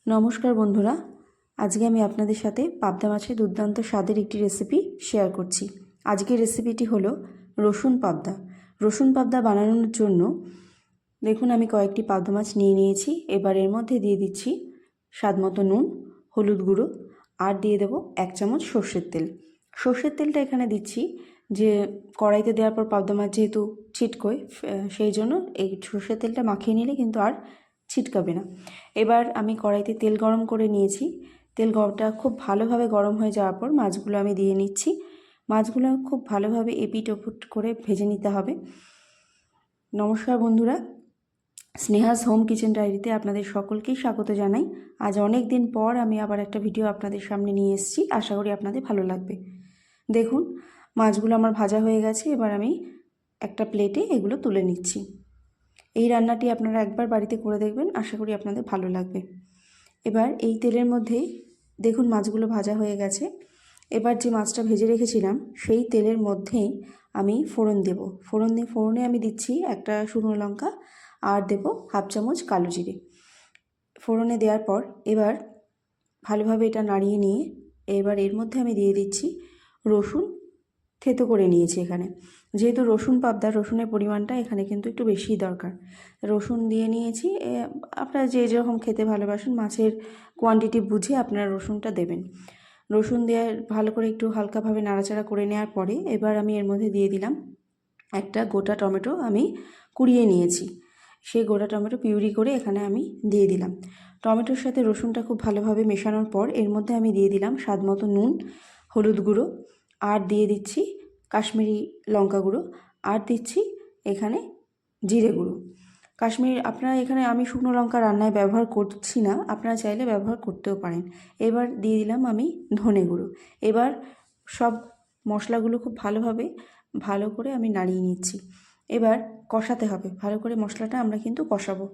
নমস্কার বন্ধুরা, আজকে আমি আপনাদের সাথে পাবদা মাছের দুর্দান্ত স্বাদের একটি রেসিপি শেয়ার করছি। আজকের রেসিপিটি হলো রসুন পাবদা। রসুন পাবদা বানানোর জন্য দেখুন আমি কয়েকটি পাবদা মাছ নিয়ে নিয়েছি। এবার এর মধ্যে দিয়ে দিচ্ছি স্বাদমতো নুন, হলুদ গুঁড়ো আর দিয়ে দেব 1 চামচ সর্ষের তেল। সর্ষের তেলটা এখানে দিচ্ছি যে কড়াইতে দেওয়ার পর পাবদা মাছ যেহেতু ছিটকোয়, সেই জন্য এই সর্ষের তেলটা মাখিয়ে নিলে কিন্তু আর ছিটকাবে না। এবার আমি কড়াইতে তেল গরম করে নিয়েছি। তেলটা খুব ভালোভাবে গরম হয়ে যাওয়ার পর মাছগুলো আমি দিয়ে নিচ্ছি। মাছগুলো খুব ভালোভাবে এপিট ওপিট করে ভেজে নিতে হবে। নমস্কার বন্ধুরা, স্নেহাস হোম কিচেন ডায়েরিতে আপনাদের সকলকেই স্বাগত জানাই। আজ অনেক দিন পর আমি আবার একটা ভিডিও আপনাদের সামনে নিয়ে এসেছি, আশা করি আপনাদের ভালো লাগবে। দেখুন মাছগুলো আমার ভাজা হয়ে গেছে। এবার আমি একটা প্লেটে এগুলো তুলে নিচ্ছি। এই রান্নাটি আপনারা একবার বাড়িতে করে দেখবেন, আশা করি আপনাদের ভালো লাগবে। এবার এই তেলের মধ্যেই দেখুন মাছগুলো ভাজা হয়ে গেছে। এবার যে মাছটা ভেজে রেখেছিলাম সেই তেলের মধ্যেই আমি ফোড়ন দেব। ফোড়নে আমি দিচ্ছি একটা শুকনো লঙ্কা আর দেব 1/2 চামচ কালো জিরে। ফোড়নে দেওয়ার পর এবার ভালোভাবে এটা নাড়িয়ে নিয়ে এবার এর মধ্যে আমি দিয়ে দিচ্ছি রসুন থেতো করে নিয়েছি। এখানে যেহেতু রসুন পাবদা, রসুনের পরিমাণটা এখানে কিন্তু একটু বেশিই দরকার। রসুন দিয়ে নিয়েছি। আপনারা যে যেরকম খেতে ভালোবাসেন মাছের কোয়ান্টিটি বুঝে আপনারা রসুনটা দেবেন। রসুন দেওয়ার ভালো করে একটু হালকাভাবে নাড়াচাড়া করে নেওয়ার পরে এবার আমি এর মধ্যে দিয়ে দিলাম একটা গোটা টমেটো আমি কুড়িয়ে নিয়েছি। সেই গোটা টমেটো পিউরি করে এখানে আমি দিয়ে দিলাম। টমেটোর সাথে রসুনটা খুব ভালোভাবে মেশানোর পর এর মধ্যে আমি দিয়ে দিলাম স্বাদমতো নুন, হলুদ গুঁড়ো আর দিয়ে দিচ্ছি কাশ্মীরি লঙ্কা গুঁড়ো আর দিচ্ছি এখানে জিরে গুঁড়ো। আপনারা এখানে আমি শুকনো লঙ্কা রান্নায় ব্যবহার করছি না, আপনারা চাইলে ব্যবহার করতেও পারেন। এবার দিয়ে দিলাম আমি ধনে গুঁড়ো। এবার সব মশলাগুলো খুব ভালো করে আমি নাড়িয়ে নিচ্ছি। এবার কষাতে হবে ভালো করে, মশলাটা আমরা কিন্তু কষাবো।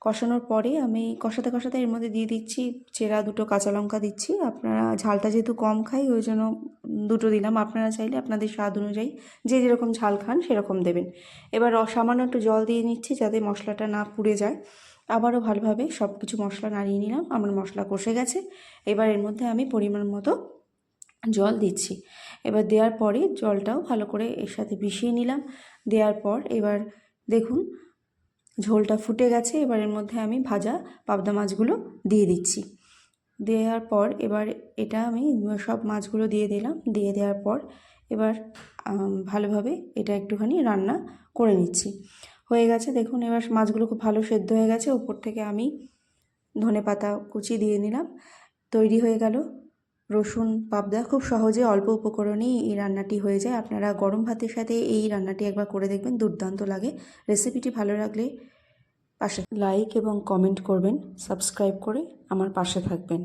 কষানোর পরে আমি কষাতে এর মধ্যে দিয়ে দিচ্ছি চেরা 2টো কাঁচা লঙ্কা দিচ্ছি। আপনারা ঝালটা যেহেতু কম খাই ওই জন্য 2টো দিলাম, আপনারা চাইলে আপনাদের স্বাদ অনুযায়ী যে যেরকম ঝাল খান সেরকম দেবেন। এবার সামান্য একটু জল দিয়ে নিচ্ছি যাতে মশলাটা না পুড়ে যায়। আবারও ভালোভাবে সব কিছু মশলা নাড়িয়ে নিলাম। আমার মশলা কষে গেছে। এবার এর মধ্যে আমি পরিমাণ মতো জল দিচ্ছি। এবার দেওয়ার পরে জলটাও ভালো করে এর সাথে মিশিয়ে নিলাম। দেওয়ার পর এবার দেখুন ঝোলটা ফুটে গেছে। এবার এর মধ্যে আমি ভাজা পাবদা মাছগুলো দিয়ে দিচ্ছি। দেওয়ার পর এবার এটা আমি সব মাছগুলো দিয়ে দিলাম। দিয়ে দেওয়ার পর এবার ভালোভাবে এটা একটুখানি রান্না করে নিচ্ছি। হয়ে গেছে দেখুন, এবার মাছগুলো খুব ভালো সেদ্ধ হয়ে গেছে। ওপর থেকে আমি ধনেপাতা কুচি দিয়ে নিলাম। তৈরি হয়ে গেল রসুন পাবদা। খুব সহজে অল্প উপকরণেই এই রান্নাটি হয়ে যায়। আপনারা গরম ভাতের সাথে এই রান্নাটি একবার করে দেখবেন, দুর্দান্ত লাগে। রেসিপিটি ভালো লাগলে পাশে লাইক এবং কমেন্ট করবেন, সাবস্ক্রাইব করে আমার পাশে থাকবেন।